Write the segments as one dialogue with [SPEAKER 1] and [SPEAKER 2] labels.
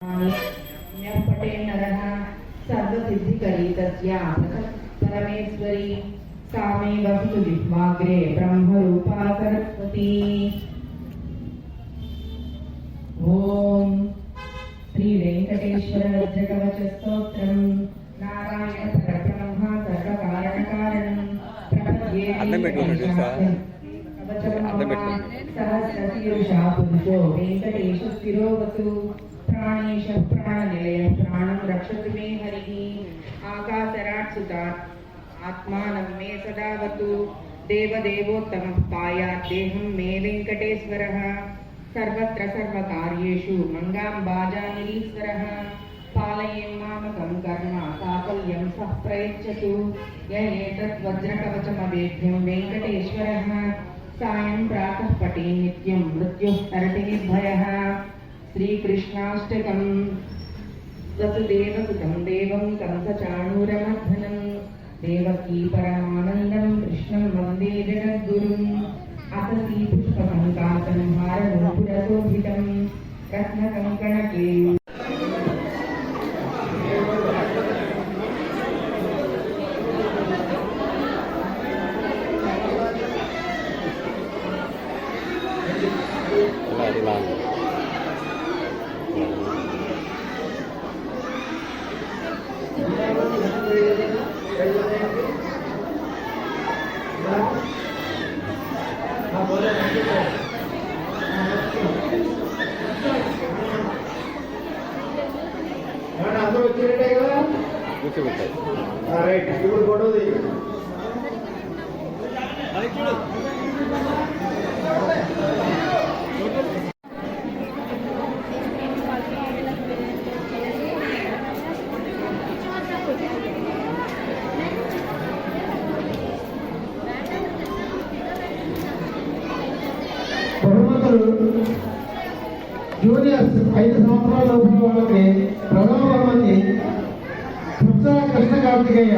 [SPEAKER 1] पटे नरः सर्वसिद्धिकरी तस्या परमेश्वरी सा मे वसतु जिह्वाग्रे ब्रह्मरूपा सरस्वती। ओम श्री वेंकटेश्वर वज्रकवचस्तोत्रम् नारायण परब्रह्म सर्वकारणकारणं प्रपद्ये सहस्रशीर्षा पुरुषो वेंकटेश स्थिरोऽवतु प्राणेश प्राणनिलय प्राणं रक्षतु मे हरिः आकाशराट् सुतात् आत्मानं मे सदावतु देवदेवोत्तमः पायात् देहं मे वेङ्कटेश्वरः सर्वत्र सर्वकार्येषु मङ्गाम्बाजानिरीश्वरः पालयेन् मामकं कर्म साफल्यं सः प्रयच्छतु य एतत् वज्रकवचमवेद्यं वेङ्कटेश्वरः सायं प्रातः पठे नित्यं मृत्युः तरति निर्भयः। श्रीकृष्णाष्टकं वसुदेवसुतं देवं कंसचाणूरमर्दनं देवकी परमानन्दं कृष्णं वन्दे जगद्गुरुम् असती पुष्पसङ्कातं हारनूपुरशोभितं रत्नकङ्कणके
[SPEAKER 2] జూనియర్స్ 5 సంవత్సరాల లోపు వాళ్ళకి ప్రథమ బహుమతి కృష్ణ కార్తికేయ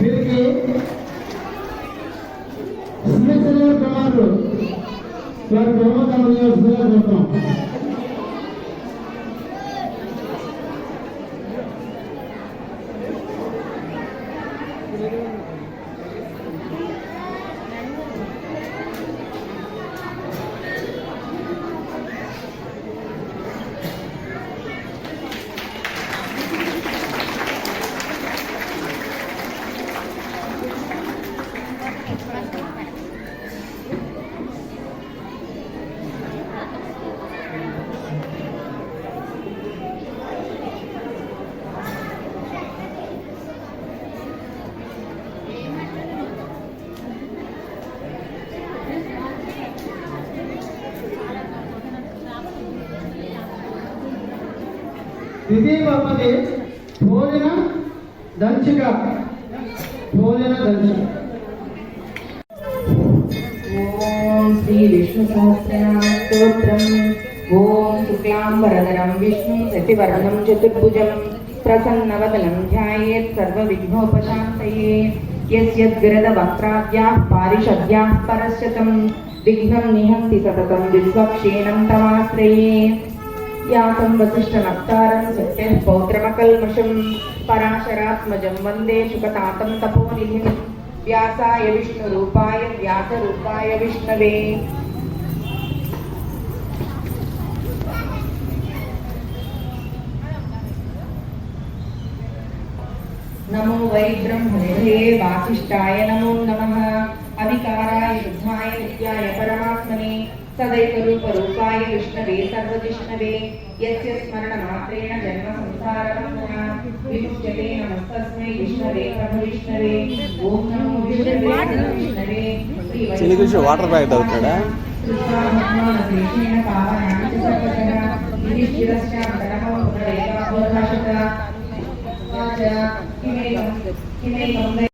[SPEAKER 2] వీరికి సిఎస్ఎల్ కుమారుడు వారి బహుమతి అందజేస్తున్నా చూస్తున్నాం. ద్వితీయ బహుమతి భోజన దంచిక.
[SPEAKER 1] ఓం శ్రీ విష్ణు సహస్రనామ స్తోత్రం. ఓం శుక్లాంబరధరం విష్ణు శశివర్ణం చతుర్భుజం ప్రసన్నవదనం ధ్యాయేత్ సర్వవిఘ్నోపశాంతయే. యస్యద్గరద వక్త్రాద్యాః పారిషద్యాః పరస్యతం విఘ్నం నిహంతి సతతం విశ్వక్షేణం తమాశ్రయే. यातं वसिष्ठनक्तारं सत्यः पौत्रमकल्मषं पराशरात्मजं वन्दे शुकतातं तपोनिधिं व्यासाय विष्णुरूपाय व्यासरूपाय विष्णवे. नमो वै ब्रह्मनिधये वासिष्ठाय नमो नमः अविकाराय शुद्धाय नित्याय परमात्मने सदैवरूपरूपाय विष्णवे सर्वजिष्णवे यस्य स्मरणमात्रेण जन्म संसारबन्धना विमुच्यते नमस्तस्मै विष्णवे प्रभविष्णवे. ओम नमो विष्णवे
[SPEAKER 3] श्री वाटर बैग तगुताडा
[SPEAKER 1] कृष्णाभगवानदेशेन पावनानि च सर्वतः युधिष्ठिरस्यान्तरः पुत्रदेवो भाषत किमेकं